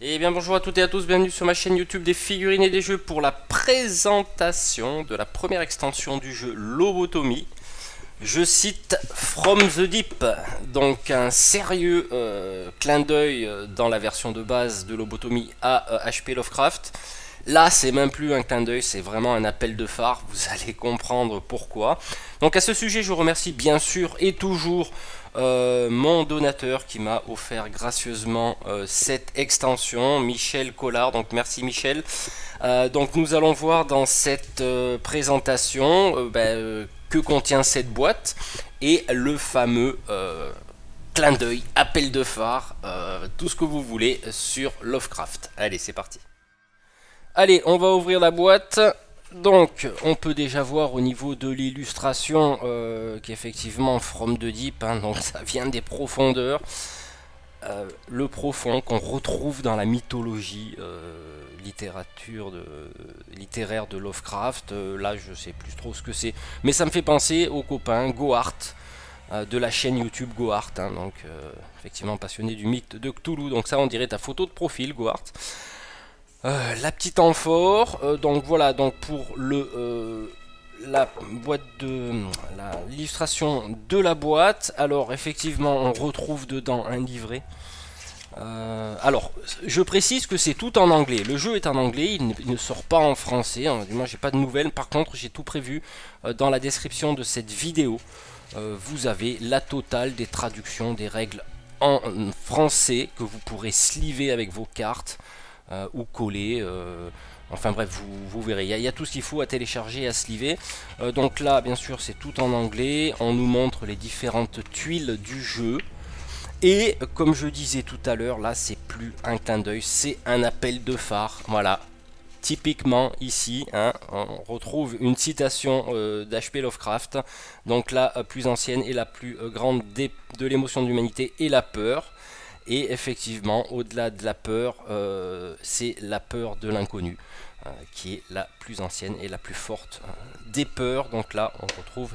Et bien bonjour à toutes et à tous, bienvenue sur ma chaîne YouTube des figurines et des jeux pour la présentation de la première extension du jeu Lobotomie. Je cite From the Deep, donc un sérieux clin d'œil dans la version de base de Lobotomie à HP Lovecraft. Là, c'est même plus un clin d'œil, c'est vraiment un appel de phare, vous allez comprendre pourquoi. Donc à ce sujet, je remercie bien sûr et toujours mon donateur qui m'a offert gracieusement cette extension, Michel Collard, donc merci Michel. Donc nous allons voir dans cette présentation que contient cette boîte et le fameux clin d'œil, appel de phare, tout ce que vous voulez sur Lovecraft. Allez, c'est parti. Allez, on va ouvrir la boîte. Donc, on peut déjà voir au niveau de l'illustration qu'effectivement From the Deep, hein, donc ça vient des profondeurs. Le profond qu'on retrouve dans la mythologie littéraire de Lovecraft. Là, je sais plus trop ce que c'est, mais ça me fait penser au copain Gohart de la chaîne YouTube Gohart, hein, donc effectivement passionné du mythe de Cthulhu. Donc ça, on dirait ta photo de profil, Gohart. La petite amphore, donc voilà, donc pour la boîte de l'illustration de la boîte. Alors effectivement, on retrouve dedans un livret. Alors, je précise que c'est tout en anglais. Le jeu est en anglais, il ne sort pas en français. Du moins, j'ai pas de nouvelles. Par contre, j'ai tout prévu dans la description de cette vidéo. Vous avez la totale des traductions des règles en français que vous pourrez sliver avec vos cartes. Ou coller, enfin bref, vous verrez, il y a tout ce qu'il faut à télécharger et à sliver. Donc là, bien sûr, c'est tout en anglais, on nous montre les différentes tuiles du jeu. Et comme je disais tout à l'heure, là, c'est plus un clin d'œil, c'est un appel de phare, voilà. Typiquement ici, hein, on retrouve une citation d'H.P. Lovecraft, donc la plus ancienne et la plus grande de l'émotion de l'humanité et la peur. Et effectivement, au-delà de la peur, c'est la peur de l'inconnu, qui est la plus ancienne et la plus forte des peurs. Donc là, on retrouve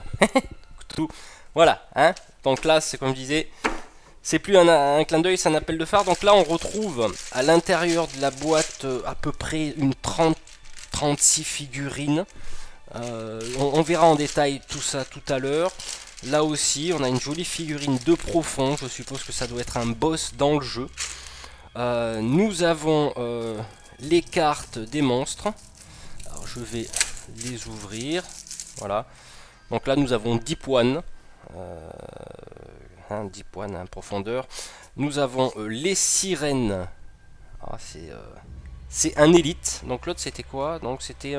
tout. Voilà, hein. Donc là, c'est comme je disais, c'est plus un clin d'œil, c'est un appel de phare. Donc là, on retrouve à l'intérieur de la boîte à peu près une 36 figurines. On verra en détail tout ça tout à l'heure. Là aussi, on a une jolie figurine de profond. Je suppose que ça doit être un boss dans le jeu. Nous avons les cartes des monstres. Alors, je vais les ouvrir. Voilà. Donc là, nous avons 10 points. 10 points en profondeur. Nous avons les sirènes. Ah, c'est un élite. Donc l'autre c'était quoi? Donc c'était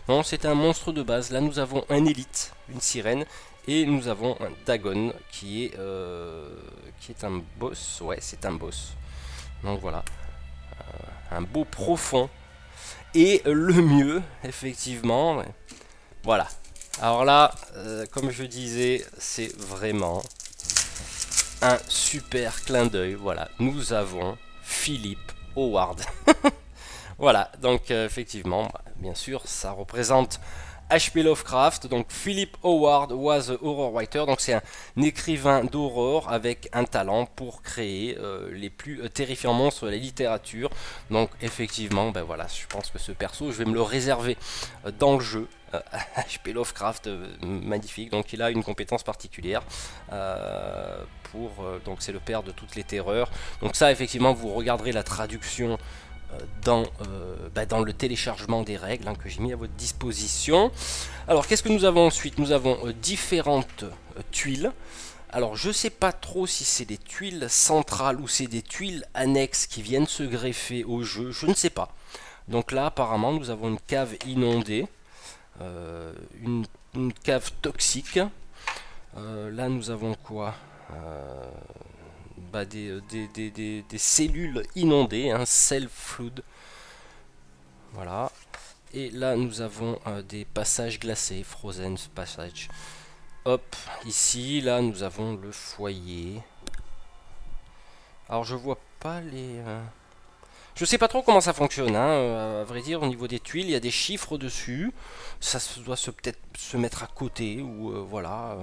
non, c'était un monstre de base. Là nous avons un élite, une sirène, et nous avons un Dagon qui est un boss. Ouais, c'est un boss. Donc voilà, un beau profond. Et le mieux, effectivement, voilà. Alors là, comme je disais, c'est vraiment un super clin d'œil. Voilà, nous avons Philip Howard. Voilà, donc effectivement, bien sûr, ça représente H.P. Lovecraft. Donc Philip Howard was a horror writer. Donc c'est un écrivain d'horreur avec un talent pour créer les plus terrifiants monstres de la littérature. Donc effectivement, ben voilà, je pense que ce perso, je vais me le réserver dans le jeu. H.P. Lovecraft, magnifique. Donc il a une compétence particulière. Donc c'est le père de toutes les terreurs. Donc ça, effectivement, vous regarderez la traduction dans le téléchargement des règles, hein, que j'ai mis à votre disposition. Alors qu'est-ce que nous avons ensuite? Nous avons différentes tuiles. Alors je sais pas trop si c'est des tuiles centrales ou c'est des tuiles annexes qui viennent se greffer au jeu, je ne sais pas. Donc là apparemment nous avons une cave inondée, une cave toxique. Là nous avons quoi? Des cellules inondées, hein, self-flood. Voilà. Et là, nous avons des passages glacés, frozen passage. Hop, ici, là, nous avons le foyer. Alors, je vois pas les... Je sais pas trop comment ça fonctionne, hein. À vrai dire, au niveau des tuiles, il y a des chiffres dessus. Ça doit peut-être se mettre à côté, ou voilà.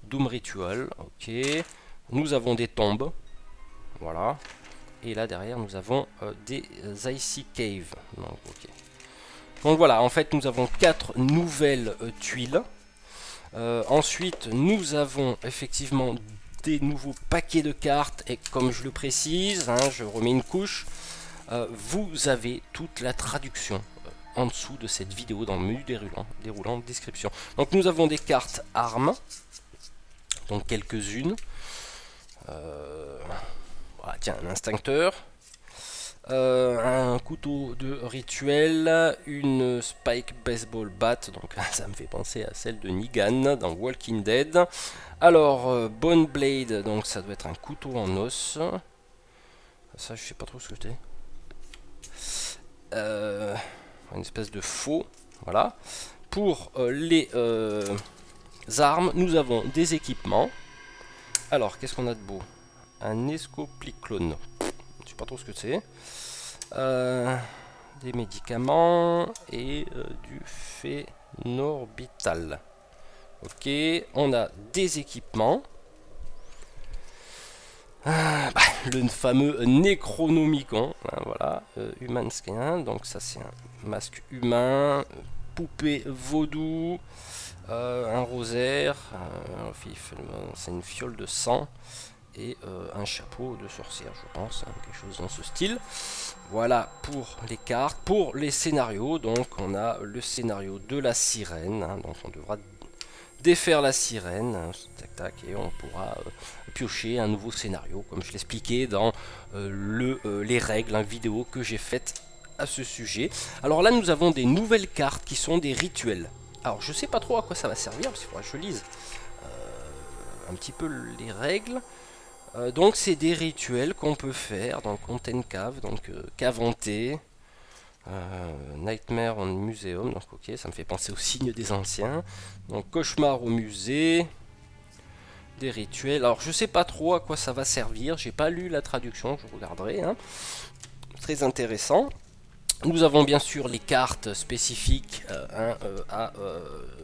Doom Ritual, ok. Nous avons des tombes. Voilà. et là derrière nous avons des Icy Cave. Donc, okay. Donc voilà, en fait nous avons 4 nouvelles tuiles. Ensuite nous avons effectivement des nouveaux paquets de cartes, et comme je le précise, hein, je remets une couche, vous avez toute la traduction en dessous de cette vidéo dans le menu déroulant description. Donc nous avons des cartes armes, donc quelques-unes. Voilà, tiens, un instincteur, un couteau de rituel, une spike baseball bat, donc ça me fait penser à celle de Negan dans Walking Dead. Alors Bone Blade, donc ça doit être un couteau en os. Ça je sais pas trop ce que c'est. Une espèce de faux, voilà. Pour les armes, nous avons des équipements. Alors qu'est-ce qu'on a de beau? Un escopliclone, je sais pas trop ce que c'est. Des médicaments et du phénorbital. Ok, on a des équipements. Le fameux Necronomicon, hein, voilà, Human Skin, donc ça c'est un masque humain, poupée vaudou, un rosaire, c'est une fiole de sang, et un chapeau de sorcière, je pense, hein, quelque chose dans ce style. Voilà pour les cartes. Pour les scénarios, donc on a le scénario de la sirène, hein, donc on devra défaire la sirène, hein, tac tac, et on pourra piocher un nouveau scénario, comme je l'expliquais dans les règles, hein, vidéo que j'ai faites à ce sujet. Alors là nous avons des nouvelles cartes qui sont des rituels. Alors je sais pas trop à quoi ça va servir, parce qu'il faudra que je lise un petit peu les règles. Donc c'est des rituels qu'on peut faire dans Content Cave, donc cave hantée, Nightmare en Museum, donc ok, ça me fait penser au signe des anciens. Donc cauchemar au musée, des rituels. Alors je sais pas trop à quoi ça va servir, j'ai pas lu la traduction, je regarderai, hein. Très intéressant. Nous avons bien sûr les cartes spécifiques à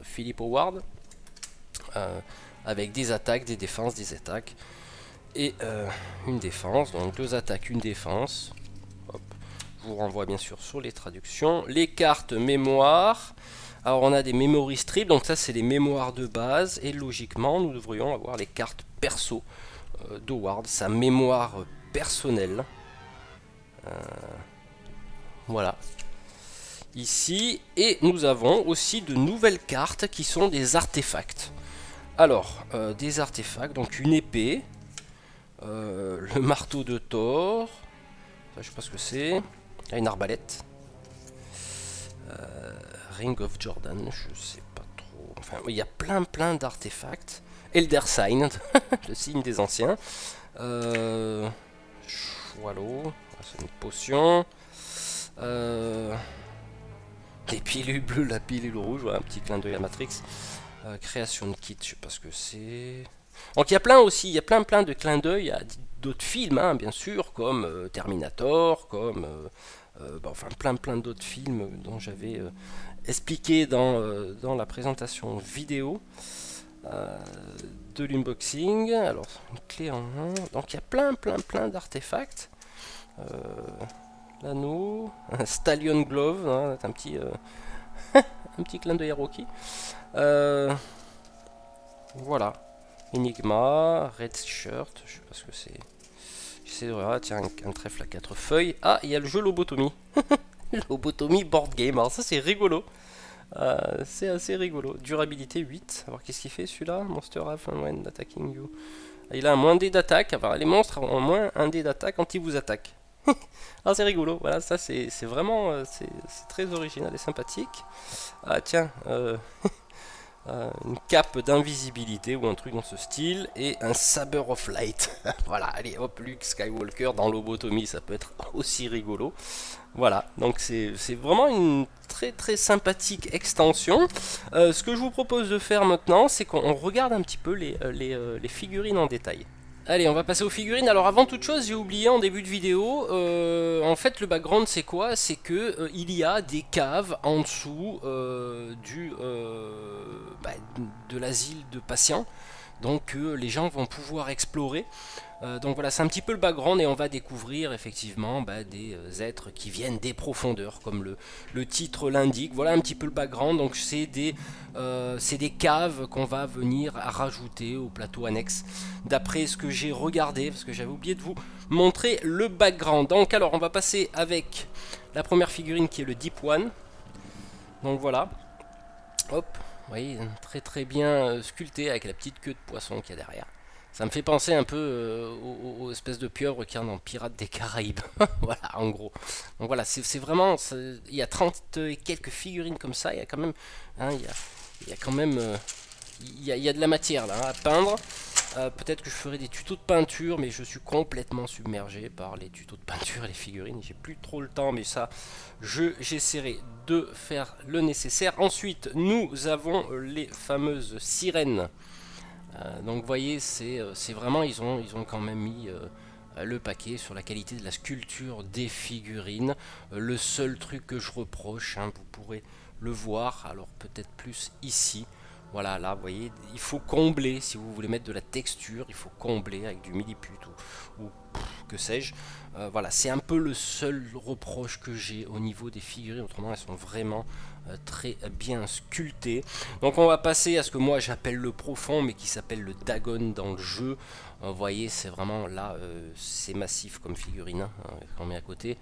Philip Howard, avec des attaques, des défenses, des attaques. Et une défense, donc 2 attaques, une défense. Hop. Je vous renvoie bien sûr sur les traductions. Les cartes mémoire. Alors on a des memory strips, donc ça c'est les mémoires de base. Et logiquement nous devrions avoir les cartes perso d'Howard, sa mémoire personnelle. Voilà. Ici. Et nous avons aussi de nouvelles cartes qui sont des artefacts. Alors, des artefacts, donc une épée. Le marteau de Thor, ça, je sais pas ce que c'est. Une arbalète, Ring of Jordan, je sais pas trop. Enfin, il y a plein d'artefacts. Elder Sign, le signe des anciens. Swallow, c'est une potion. Les pilules bleues, la pilule rouge, voilà, un petit clin d'œil à Matrix. Création de kit, je sais pas ce que c'est. Donc il y a plein aussi, il y a plein de clins d'œil à d'autres films, hein, bien sûr, comme Terminator, comme enfin plein d'autres films dont j'avais expliqué dans la présentation vidéo de l'unboxing. Alors une clé en main, donc il y a plein d'artefacts. L'anneau, un Stallion Glove, hein, un petit un petit clin d'œil à Rocky. Voilà. Enigma, Red Shirt, je sais pas ce que c'est. J'essaie de regarder, tiens, un trèfle à 4 feuilles. Ah, il y a le jeu Lobotomie. Lobotomie board game, alors ça c'est rigolo. C'est assez rigolo. Durabilité 8. Alors qu'est-ce qu'il fait celui-là? Monster have when attacking you. Il a un moins D d'attaque. Alors les monstres ont moins 1 D d'attaque quand ils vous attaquent. Ah, c'est rigolo. Voilà, ça c'est vraiment c'est très original et sympathique. Ah tiens, une cape d'invisibilité ou un truc dans ce style, et un Saber of Light. Voilà, allez hop, Luke Skywalker dans Lobotomie, ça peut être aussi rigolo. Voilà, donc c'est vraiment une très sympathique extension. Ce que je vous propose de faire maintenant, c'est qu'on regarde un petit peu les figurines en détail. Allez, on va passer aux figurines. Alors avant toute chose, j'ai oublié en début de vidéo, en fait le background c'est quoi? C'est que il y a des caves en dessous de l'asile de patients, donc les gens vont pouvoir explorer. Donc voilà, c'est un petit peu le background et on va découvrir effectivement des êtres qui viennent des profondeurs, comme le titre l'indique. Voilà un petit peu le background. Donc c'est des caves qu'on va venir rajouter au plateau annexe, d'après ce que j'ai regardé, parce que j'avais oublié de vous montrer le background. Donc alors on va passer avec la première figurine qui est le Deep One. Donc voilà, hop, vous voyez, très très bien sculpté avec la petite queue de poisson qu'il y a derrière. Ça me fait penser un peu aux espèces de pieuvres qu'il y a dans Pirates des Caraïbes. Voilà, en gros. Donc voilà, c'est vraiment... Il y a 30 et quelques figurines comme ça. Il y a quand même... Hein, il y a quand même... il y a de la matière là, hein, à peindre. Peut-être que je ferai des tutos de peinture, mais je suis complètement submergé par les tutos de peinture et les figurines. J'ai plus trop le temps, mais ça, j'essaierai de faire le nécessaire. Ensuite, nous avons les fameuses sirènes. Donc vous voyez, c'est vraiment, ils ont quand même mis le paquet sur la qualité de la sculpture des figurines. Le seul truc que je reproche, hein, vous pourrez le voir, alors peut-être plus ici. Voilà, là, vous voyez, il faut combler, si vous voulez mettre de la texture, il faut combler avec du milliput ou que sais-je. Voilà, c'est un peu le seul reproche que j'ai au niveau des figurines, autrement elles sont vraiment très bien sculptées. Donc on va passer à ce que moi j'appelle le profond, mais qui s'appelle le Dagon dans le jeu. Vous voyez, c'est vraiment là, c'est massif comme figurine, hein, quand on met à côté.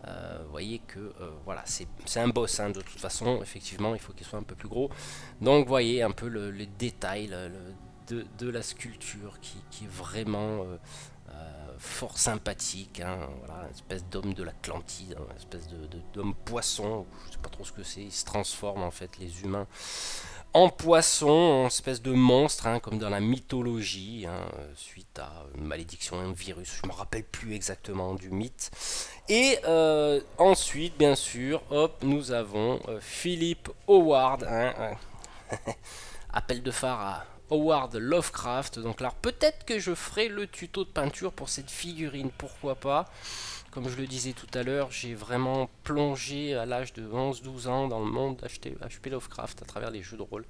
Vous voyez que voilà, c'est un boss, hein, de toute façon, effectivement il faut qu'il soit un peu plus gros. Donc vous voyez un peu les détails de la sculpture qui est vraiment fort sympathique, hein, voilà, une espèce d'homme de l'Atlantide, hein, une espèce d'homme poisson, je sais pas trop ce que c'est, il se transforme en fait les humains en poisson, en espèce de monstre, hein, comme dans la mythologie, hein, suite à une malédiction, un virus, je me rappelle plus exactement du mythe. Et ensuite, bien sûr, hop, nous avons Philip Howard, hein, appel de phare à Howard Lovecraft. Donc là, peut-être que je ferai le tuto de peinture pour cette figurine, pourquoi pas. Comme je le disais tout à l'heure, j'ai vraiment plongé à l'âge de 11-12 ans dans le monde d'H.P. Lovecraft à travers les jeux de rôle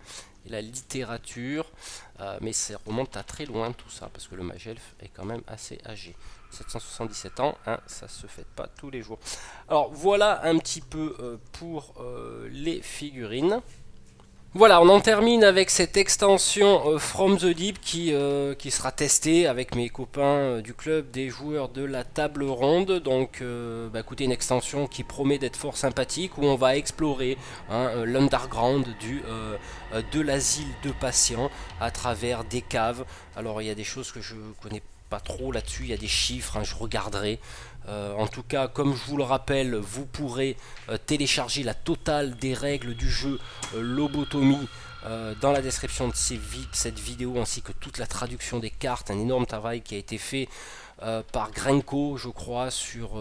et la littérature. Mais ça remonte à très loin tout ça, parce que le Magelf est quand même assez âgé. 777 ans, hein, ça se fait pas tous les jours. Alors voilà un petit peu pour les figurines. Voilà, on en termine avec cette extension From the Deep qui sera testée avec mes copains du club des joueurs de la table ronde. Donc écoutez, une extension qui promet d'être fort sympathique, où on va explorer, hein, l'underground de l'asile de patients à travers des caves. Alors il y a des choses que je connais pas trop là-dessus, il y a des chiffres, hein, je regarderai. En tout cas, comme je vous le rappelle, vous pourrez télécharger la totale des règles du jeu Lobotomie dans la description de cette vidéo, ainsi que toute la traduction des cartes, un énorme travail qui a été fait par Grenko, je crois, sur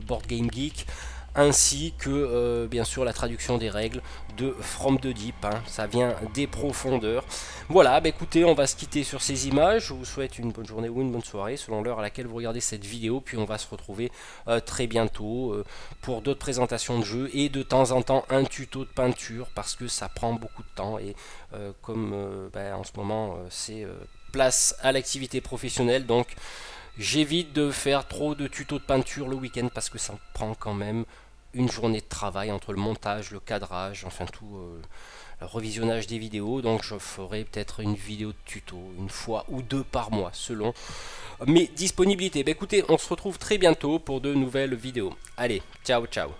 Board Game Geek, ainsi que bien sûr la traduction des règles de From the Deep, hein, ça vient des profondeurs. Voilà, écoutez, on va se quitter sur ces images. Je vous souhaite une bonne journée ou une bonne soirée selon l'heure à laquelle vous regardez cette vidéo, puis on va se retrouver très bientôt pour d'autres présentations de jeux et de temps en temps un tuto de peinture, parce que ça prend beaucoup de temps et comme en ce moment c'est place à l'activité professionnelle, donc j'évite de faire trop de tutos de peinture le week-end, parce que ça prend quand même une journée de travail entre le montage, le cadrage, enfin tout, le revisionnage des vidéos. Donc je ferai peut-être une vidéo de tuto une fois ou deux par mois selon mes disponibilités. Écoutez, on se retrouve très bientôt pour de nouvelles vidéos. Allez, ciao ciao.